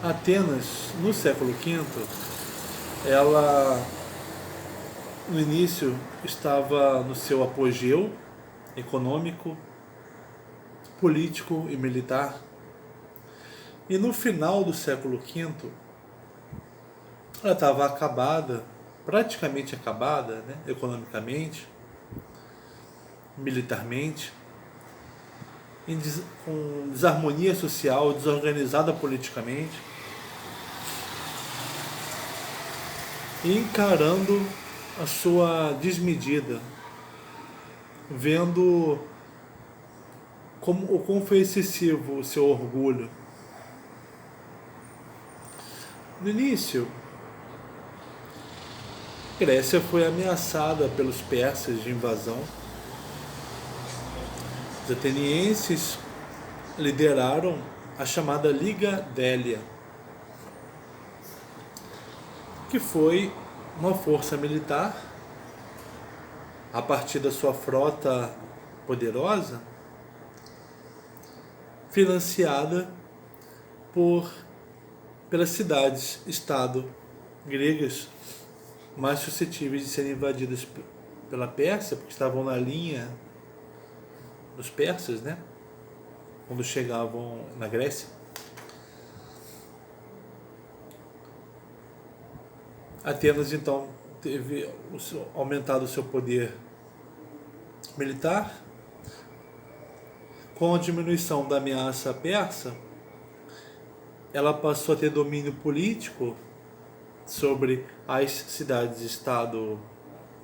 Atenas, no século V, ela no início estava no seu apogeu econômico, político e militar. E no final do século V, ela estava acabada, praticamente acabada, né, economicamente, militarmente, com desarmonia social, desorganizada politicamente, e encarando a sua desmedida, vendo o quão foi excessivo o seu orgulho. No início, Grécia foi ameaçada pelos persas de invasão. Os atenienses lideraram a chamada Liga Délia, que foi uma força militar, a partir da sua frota poderosa, financiada pelas cidades-estado gregas mais suscetíveis de serem invadidas pela Pérsia, porque estavam na linha dos persas, né? Quando chegavam na Grécia. Atenas então teve aumentado o seu poder militar. Com a diminuição da ameaça persa, ela passou a ter domínio político sobre as cidades-estado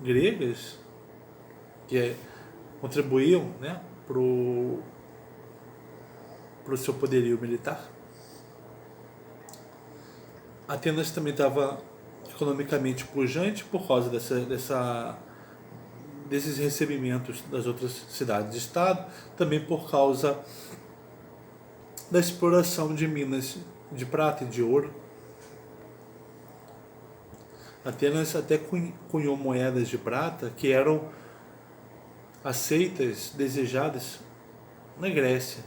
gregas, que contribuíam, né, para o seu poderio militar. Atenas também estava economicamente pujante por causa desses recebimentos das outras cidades-estado, também por causa da exploração de minas de prata e de ouro. Atenas até cunhou moedas de prata que eram aceitas, desejadas na Grécia.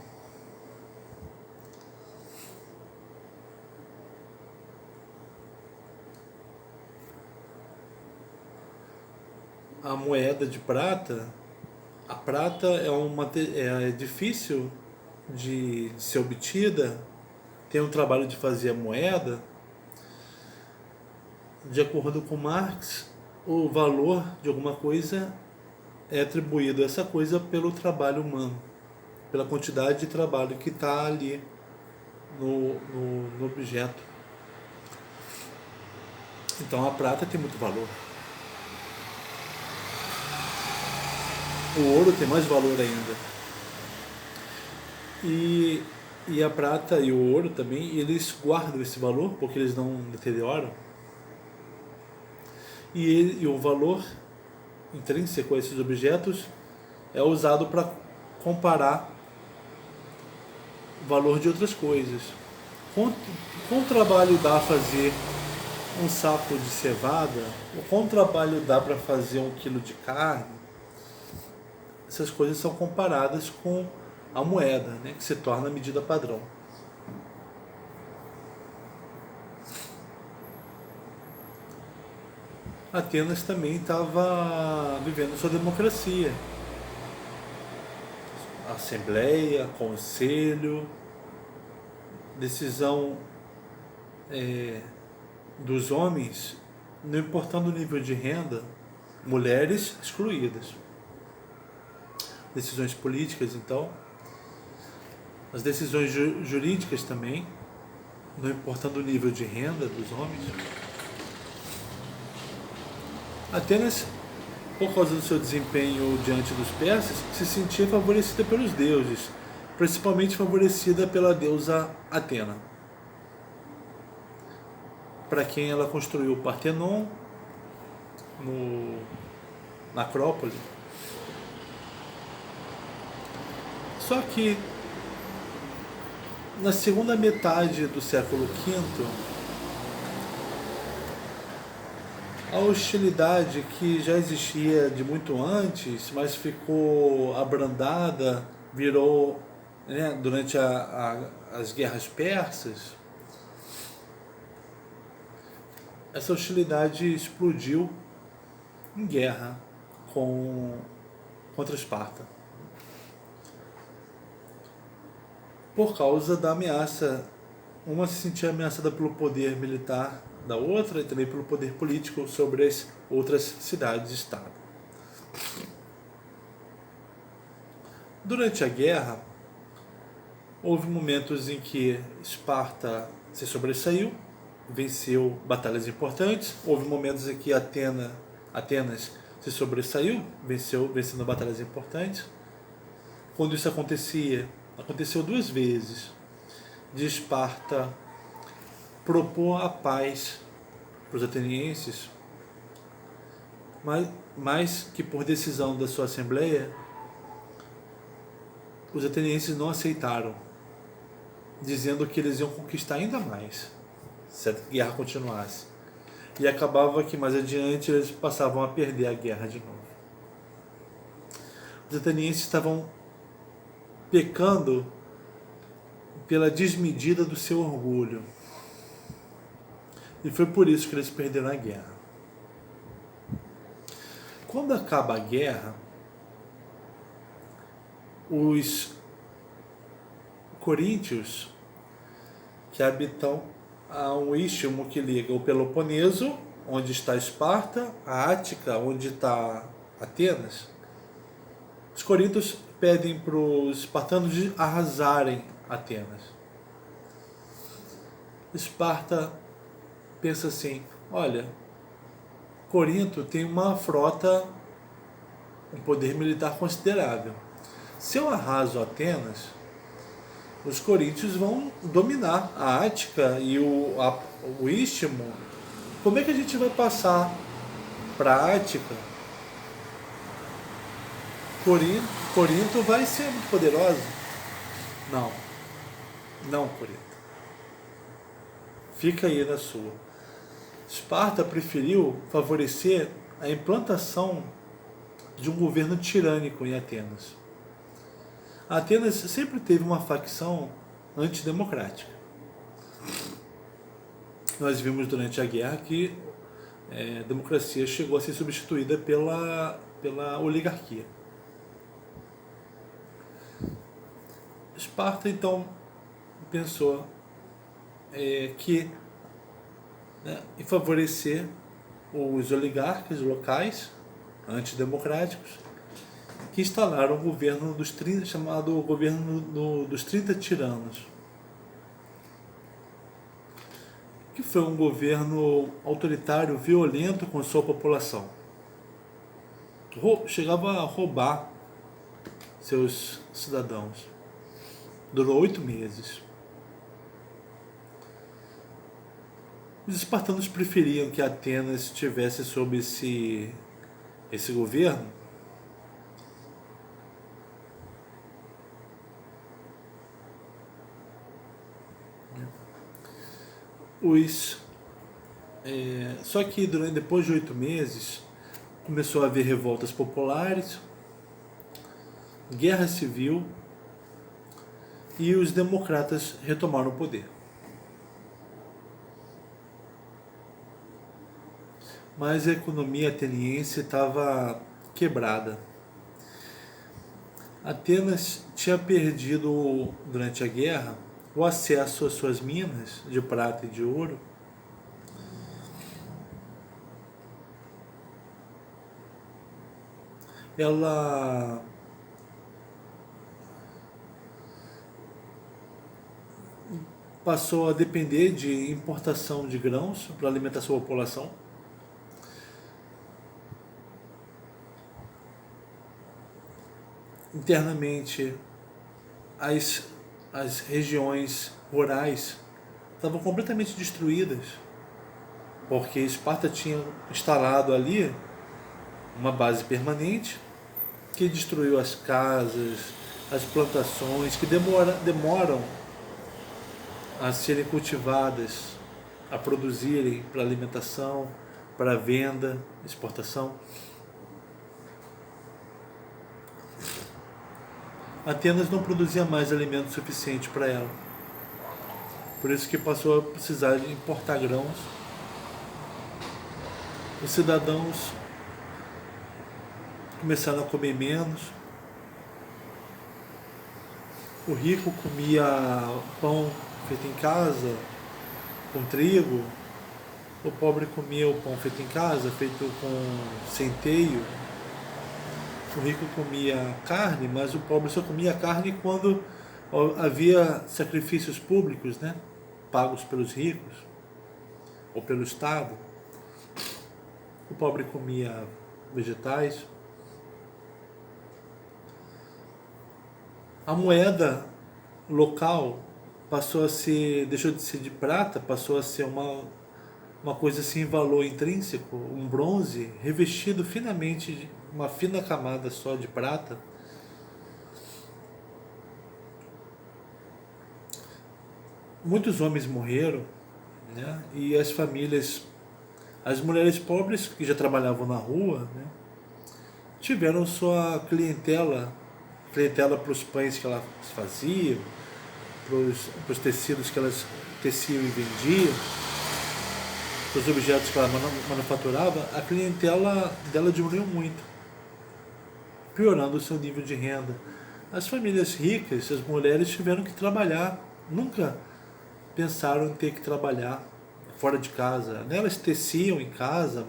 A moeda de prata, a prata é difícil de ser obtida, tem um trabalho de fazer a moeda. De acordo com Marx, o valor de alguma coisa é atribuído a essa coisa pelo trabalho humano, pela quantidade de trabalho que está ali no objeto. Então a prata tem muito valor. O ouro tem mais valor ainda. E a prata e o ouro também, eles guardam esse valor porque eles não deterioram. E o valor intrínseco a esses objetos é usado para comparar o valor de outras coisas. Quanto trabalho dá fazer um saco de cevada? Ou quanto trabalho dá para fazer 1 quilo de carne? Essas coisas são comparadas com a moeda, né, que se torna a medida padrão. Atenas também estava vivendo sua democracia. Assembleia, conselho, decisão dos homens, não importando o nível de renda, mulheres excluídas. Decisões políticas, então, as decisões jurídicas também, não importando o nível de renda dos homens. Atenas, por causa do seu desempenho diante dos persas, se sentia favorecida pelos deuses, principalmente favorecida pela deusa Atena, para quem ela construiu o Partenon na Acrópole. Só que na segunda metade do século V, a hostilidade que já existia de muito antes, mas ficou abrandada, virou, né, durante as guerras persas, essa hostilidade explodiu em guerra contra Esparta, por causa da ameaça. Uma se sentia ameaçada pelo poder militar da outra e também pelo poder político sobre as outras cidades-estado. Durante a guerra, houve momentos em que Esparta se sobressaiu, venceu batalhas importantes. Houve momentos em que Atenas se sobressaiu, vencendo batalhas importantes. Quando isso aconteceu 2 vezes, de Esparta propor a paz para os atenienses, mas que por decisão da sua assembleia, os atenienses não aceitaram, dizendo que eles iam conquistar ainda mais se a guerra continuasse. E acabava que mais adiante eles passavam a perder a guerra de novo. Os atenienses estavam pecando pela desmedida do seu orgulho. E foi por isso que eles perderam a guerra. Quando acaba a guerra, os coríntios, que habitam a um istmo que liga o Peloponeso, onde está Esparta, a Ática, onde está Atenas, os coríntios pedem para os espartanos de arrasarem Atenas. Esparta pensa assim: olha, Corinto tem uma frota, um poder militar considerável. Se eu arraso Atenas, os coríntios vão dominar a Ática e o Istmo. Como é que a gente vai passar para a Ática? Corinto vai ser muito poderosa? Não, Corinto. Fica aí na sua. Esparta preferiu favorecer a implantação de um governo tirânico em Atenas. Atenas sempre teve uma facção antidemocrática. Nós vimos durante a guerra que a democracia chegou a ser substituída pela oligarquia. Esparta então pensou que em favorecer os oligarcas locais antidemocráticos, que instalaram o governo dos 30, chamado governo dos 30 tiranos, que foi um governo autoritário, violento com sua população. Chegava a roubar seus cidadãos. Durou 8 meses. Os espartanos preferiam que Atenas estivesse sob esse governo, só que depois de 8 meses começou a haver revoltas populares, guerra civil, e os democratas retomaram o poder. Mas a economia ateniense estava quebrada. Atenas tinha perdido durante a guerra o acesso às suas minas de prata e de ouro. Ela passou a depender de importação de grãos para alimentar sua população. Internamente, as regiões rurais estavam completamente destruídas, porque Esparta tinha instalado ali uma base permanente que destruiu as casas, as plantações, que demoram a serem cultivadas, a produzirem para alimentação, para venda, exportação. Atenas não produzia mais alimento suficiente para ela. Por isso que passou a precisar de importar grãos os cidadãos começaram a comer menos. O rico comia pão feito em casa, com trigo. O pobre comia o pão feito em casa, feito com centeio. O rico comia carne, mas o pobre só comia carne quando havia sacrifícios públicos, né? Pagos pelos ricos ou pelo Estado. O pobre comia vegetais. A moeda local deixou de ser de prata, passou a ser uma coisa sem valor intrínseco, um bronze revestido finamente de uma fina camada só de prata. Muitos homens morreram, né? E as famílias, as mulheres pobres que já trabalhavam na rua, né, tiveram sua clientela para os pães que elas faziam, para os tecidos que elas teciam e vendiam, para os objetos que ela manufaturava. A clientela dela diminuiu muito, piorando o seu nível de renda. As famílias ricas, as mulheres tiveram que trabalhar, nunca pensaram em ter que trabalhar fora de casa. Elas teciam em casa,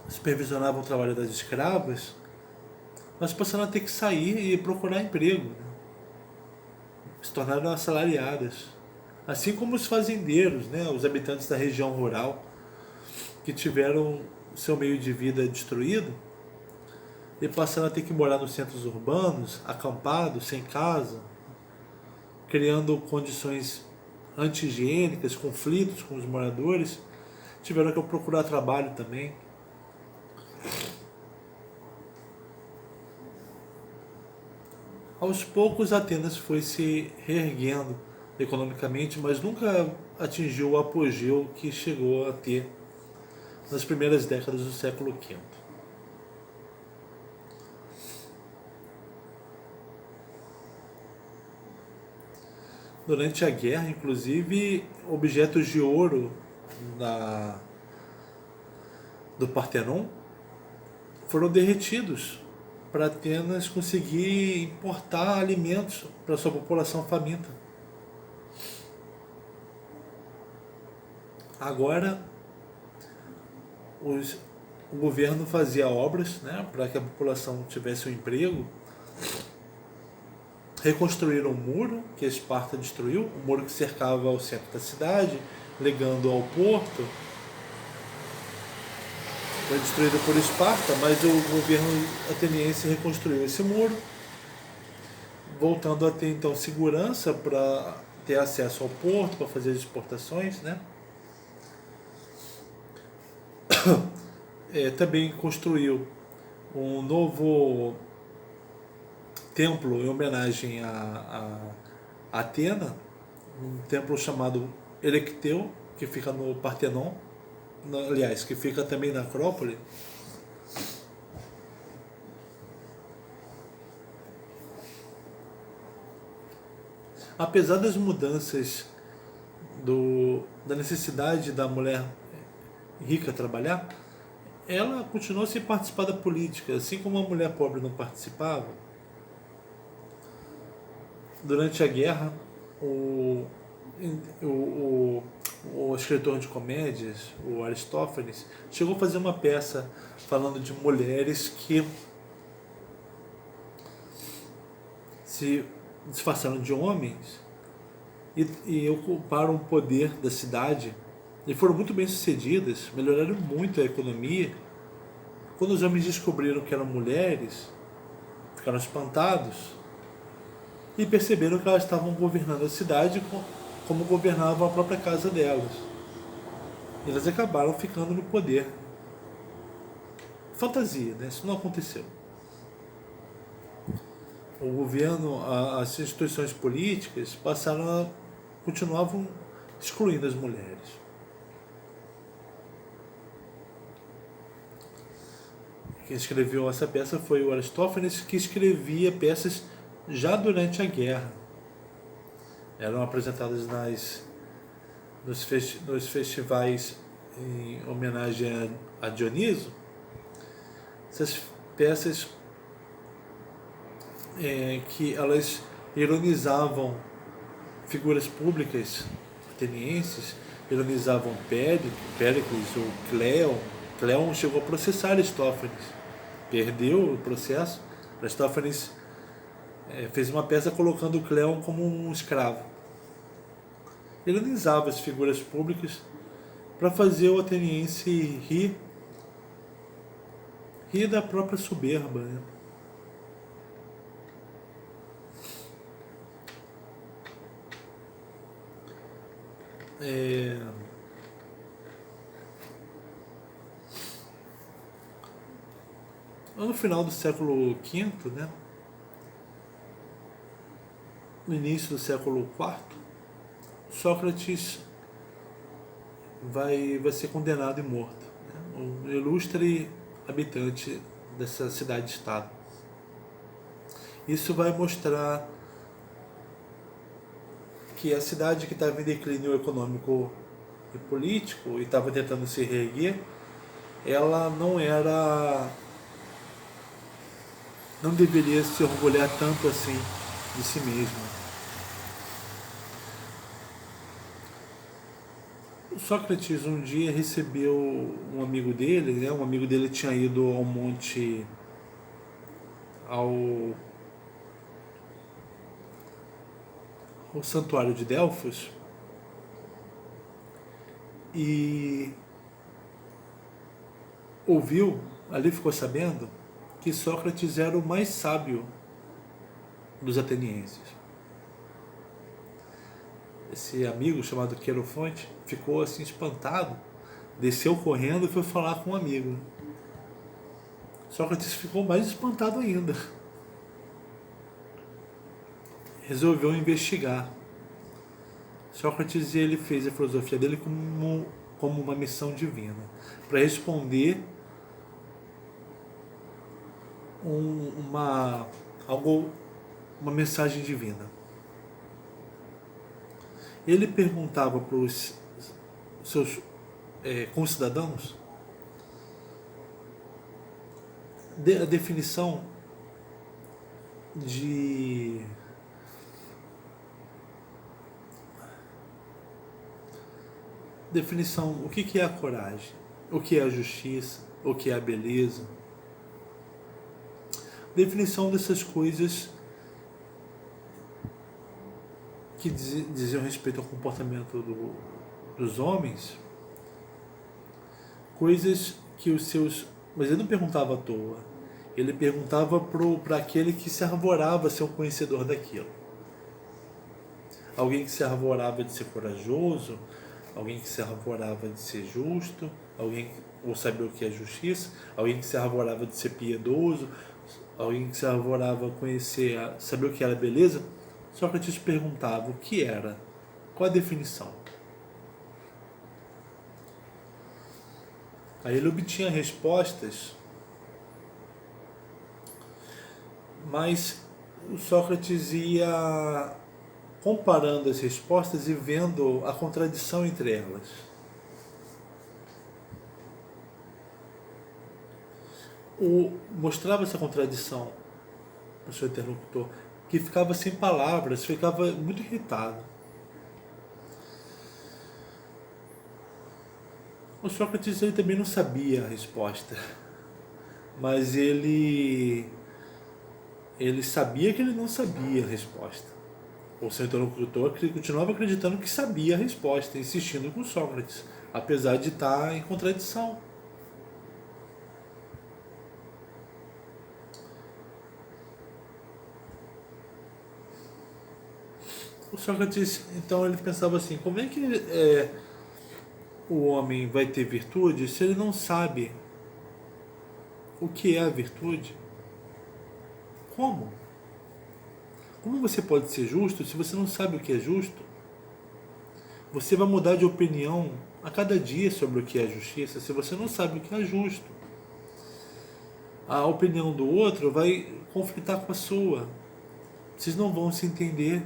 supervisionavam o trabalho das escravas, mas passaram a ter que sair e procurar emprego, né? Se tornaram assalariadas. Assim como os fazendeiros, né? Os habitantes da região rural, que tiveram seu meio de vida destruído e passaram a ter que morar nos centros urbanos, acampados, sem casa, criando condições anti-higiênicas, conflitos com os moradores. Tiveram que procurar trabalho também. Aos poucos, Atenas foi se reerguendo economicamente, mas nunca atingiu o apogeu que chegou a ter nas primeiras décadas do século V. Durante a guerra, inclusive, objetos de ouro do Partenon foram derretidos para Atenas conseguir importar alimentos para sua população faminta. Agora, o governo fazia obras, né, para que a população tivesse um emprego. Reconstruíram o muro que a Esparta destruiu, o muro que cercava o centro da cidade, ligando ao porto. Foi destruído por Esparta, mas o governo ateniense reconstruiu esse muro, voltando a ter então segurança para ter acesso ao porto, para fazer as exportações, né? Também construiu um novo templo em homenagem a Atena, um templo chamado Erecteu, que fica no Partenon, aliás, que fica também na Acrópole. Apesar das mudanças da necessidade da mulher rica trabalhar, ela continuou sem participar da política, assim como a mulher pobre não participava. Durante a guerra, o escritor de comédias, o Aristófanes, chegou a fazer uma peça falando de mulheres que se disfarçaram de homens e ocuparam o poder da cidade e foram muito bem sucedidas, melhoraram muito a economia. Quando os homens descobriram que eram mulheres, ficaram espantados e perceberam que elas estavam governando a cidade como governavam a própria casa delas. E elas acabaram ficando no poder. Fantasia, né? Isso não aconteceu. O governo, as instituições políticas continuavam excluindo as mulheres. Quem escreveu essa peça foi o Aristófanes, que escrevia peças já durante a guerra. Eram apresentadas nos festivais em homenagem a Dioniso, essas peças que elas ironizavam figuras públicas atenienses, ironizavam Péricles ou Cleon. Cleon chegou a processar Aristófanes, perdeu o processo. Aristófanes fez uma peça colocando Cleon como um escravo. Ironizava as figuras públicas para fazer o ateniense rir da própria soberba, né? No final do século V, né? No início do século IV, Sócrates vai ser condenado e morto, né? Um ilustre habitante dessa cidade-estado. Isso vai mostrar que a cidade que estava em declínio econômico e político e estava tentando se reerguer, ela não deveria se orgulhar tanto assim de si mesma. Sócrates um dia recebeu um amigo dele, né? Um amigo dele tinha ido ao monte, ao santuário de Delfos, e ali ficou sabendo que Sócrates era o mais sábio dos atenienses. Esse amigo chamado Querofonte ficou assim espantado, desceu correndo e foi falar com um amigo. Sócrates ficou mais espantado ainda. Resolveu investigar. Sócrates ele fez a filosofia dele como uma missão divina, para responder uma mensagem divina. Ele perguntava para os seus concidadãos a definição o que é a coragem, o que é a justiça, o que é a beleza. Definição dessas coisas que diziam respeito ao comportamento dos homens, coisas que os seus... Mas ele não perguntava à toa, ele perguntava para aquele que se arvorava a ser um conhecedor daquilo. Alguém que se arvorava de ser corajoso, alguém que se arvorava de ser justo, ou saber o que é justiça, alguém que se arvorava de ser piedoso, alguém que se arvorava a saber o que era beleza. Sócrates perguntava o que era, qual a definição. Aí ele obtinha respostas, mas o Sócrates ia comparando as respostas e vendo a contradição entre elas. Mostrava essa contradição ao seu interlocutor, que ficava sem palavras, ficava muito irritado. O Sócrates ele também não sabia a resposta, mas ele sabia que ele não sabia a resposta. O seu interlocutor continuava acreditando que sabia a resposta, insistindo com Sócrates, apesar de estar em contradição. O Sócrates, então, ele pensava assim: como é que o homem vai ter virtude se ele não sabe o que é a virtude? Como? Como você pode ser justo se você não sabe o que é justo? Você vai mudar de opinião a cada dia sobre o que é justiça se você não sabe o que é justo. A opinião do outro vai conflitar com a sua. Vocês não vão se entender.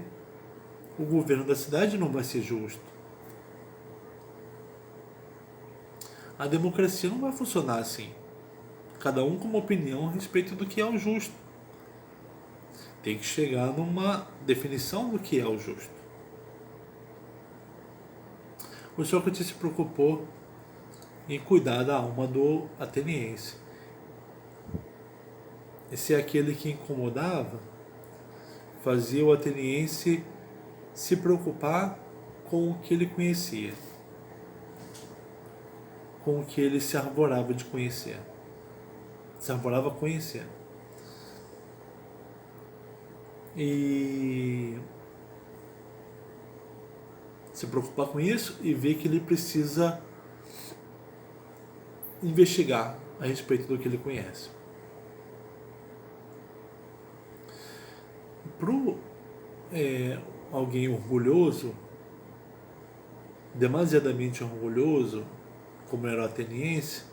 O governo da cidade não vai ser justo. A democracia não vai funcionar assim. Cada um com uma opinião a respeito do que é o justo. Tem que chegar numa definição do que é o justo. O Sócrates se preocupou em cuidar da alma do ateniense. Esse é aquele que incomodava, fazia o ateniense se preocupar com o que ele conhecia, com o que ele se arvorava de conhecer. Se arvorava a conhecer. E se preocupar com isso e ver que ele precisa investigar a respeito do que ele conhece. Para alguém orgulhoso, demasiadamente orgulhoso, como era o ateniense,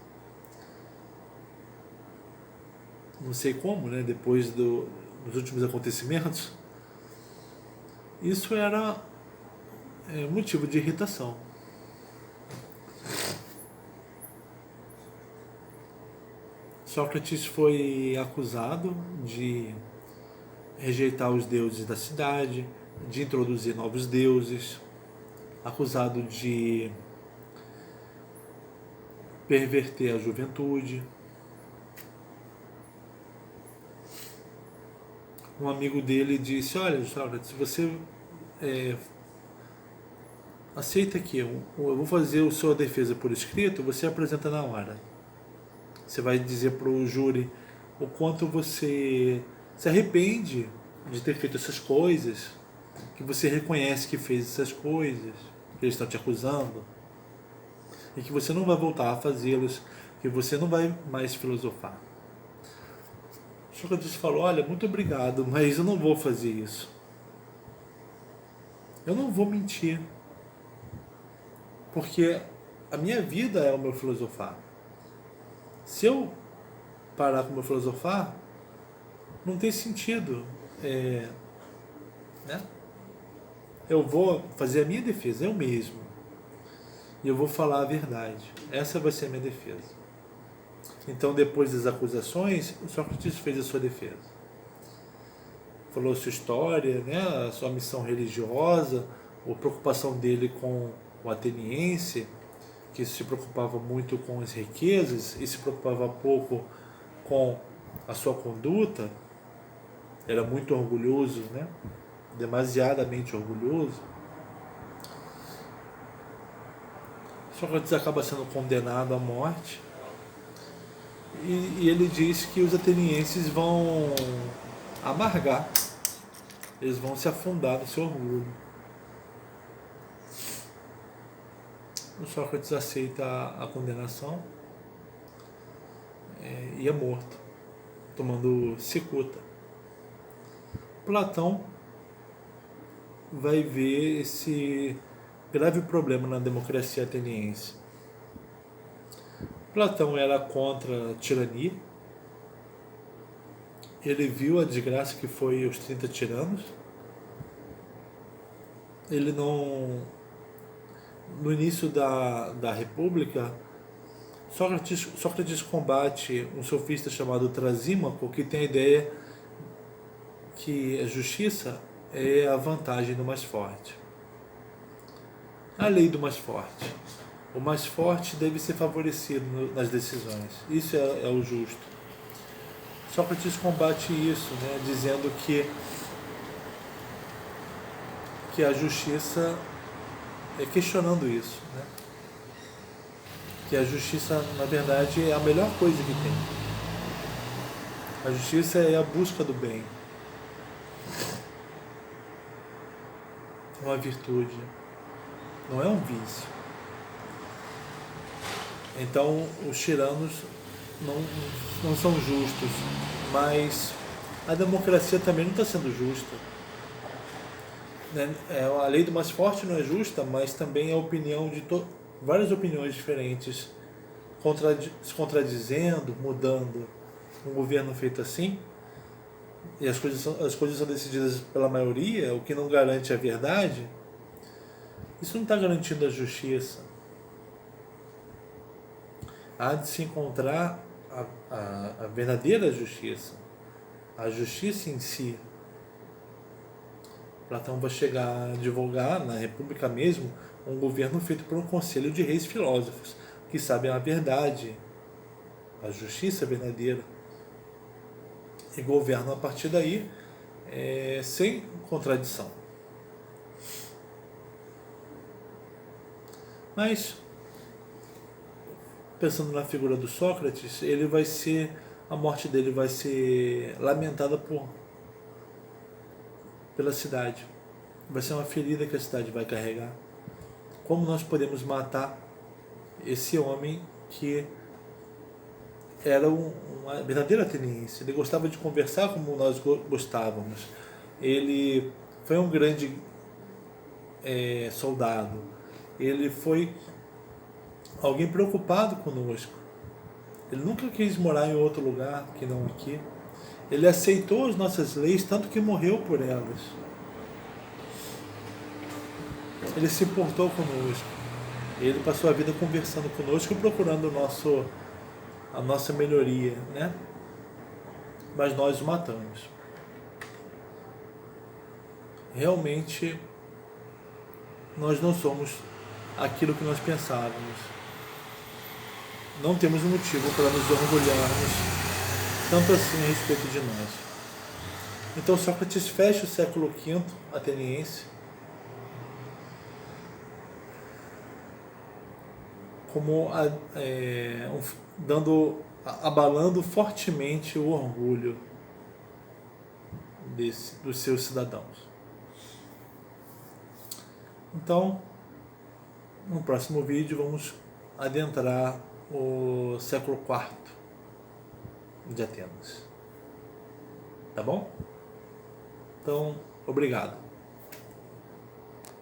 não sei como, né, depois dos últimos acontecimentos, isso era motivo de irritação. Sócrates foi acusado de rejeitar os deuses da cidade, de introduzir novos deuses, acusado de perverter a juventude. Um amigo dele disse: olha, Sócrates, você aceita que eu vou fazer a sua defesa por escrito, você apresenta na hora. Você vai dizer para o júri o quanto você se arrepende de ter feito essas coisas, que você reconhece que fez essas coisas, que eles estão te acusando, e que você não vai voltar a fazê-los, que você não vai mais filosofar. Sócrates falou: olha, muito obrigado, mas eu não vou fazer isso. Eu não vou mentir, porque a minha vida é o meu filosofar. Se eu parar com o meu filosofar, não tem sentido. Né? Eu vou fazer a minha defesa, eu mesmo. E eu vou falar a verdade. Essa vai ser a minha defesa. Então, depois das acusações, o Sócrates fez a sua defesa. Falou a sua história, né? A sua missão religiosa, a preocupação dele com o ateniense, que se preocupava muito com as riquezas e se preocupava pouco com a sua conduta. Era muito orgulhoso, né? Demasiadamente orgulhoso. Sócrates acaba sendo condenado à morte e ele diz que os atenienses vão amargar, eles vão se afundar no seu orgulho. O Sócrates aceita a condenação e é morto, tomando cicuta. Platão vai ver esse grave problema na democracia ateniense. Platão era contra a tirania. Ele viu a desgraça que foi os 30 tiranos. Ele não... No início da República, Sócrates combate um sofista chamado Trasímaco, que tem a ideia que a justiça é a vantagem do mais forte. A lei do mais forte. O mais forte deve ser favorecido nas decisões. Isso é o justo. Sócrates combate isso, né, dizendo que a justiça questionando isso, né? Que a justiça, na verdade, é a melhor coisa que tem. A justiça é a busca do bem. Uma virtude, não é um vício. Então, os tiranos não são justos, mas a democracia também não está sendo justa. A lei do mais forte não é justa, mas também é a opinião de várias opiniões diferentes se contradizendo, mudando. Um governo feito assim, e as coisas são decididas pela maioria, o que não garante a verdade, isso não está garantindo a justiça. há de se encontrar a verdadeira justiça, a justiça em si. Platão vai chegar a divulgar na República mesmo um governo feito por um conselho de reis filósofos que sabem a verdade, a justiça verdadeira, e governam a partir daí sem contradição. Mas, pensando na figura do Sócrates, a morte dele vai ser lamentada pela cidade. Vai ser uma ferida que a cidade vai carregar. Como nós podemos matar esse homem que era uma verdadeira ateniense? Ele gostava de conversar como nós gostávamos. Ele foi um grande soldado. Ele foi alguém preocupado conosco. Ele nunca quis morar em outro lugar que não aqui. Ele aceitou as nossas leis, tanto que morreu por elas. Ele se importou conosco. Ele passou a vida conversando conosco e procurando a nossa melhoria, né? Mas nós o matamos. Realmente, nós não somos aquilo que nós pensávamos. Não temos motivo para nos orgulharmos tanto assim a respeito de nós. Então Sócrates fecha o século V ateniense como abalando fortemente o orgulho dos seus cidadãos. Então, no próximo vídeo vamos adentrar o século IV de Atenas. Tá bom? Então, obrigado.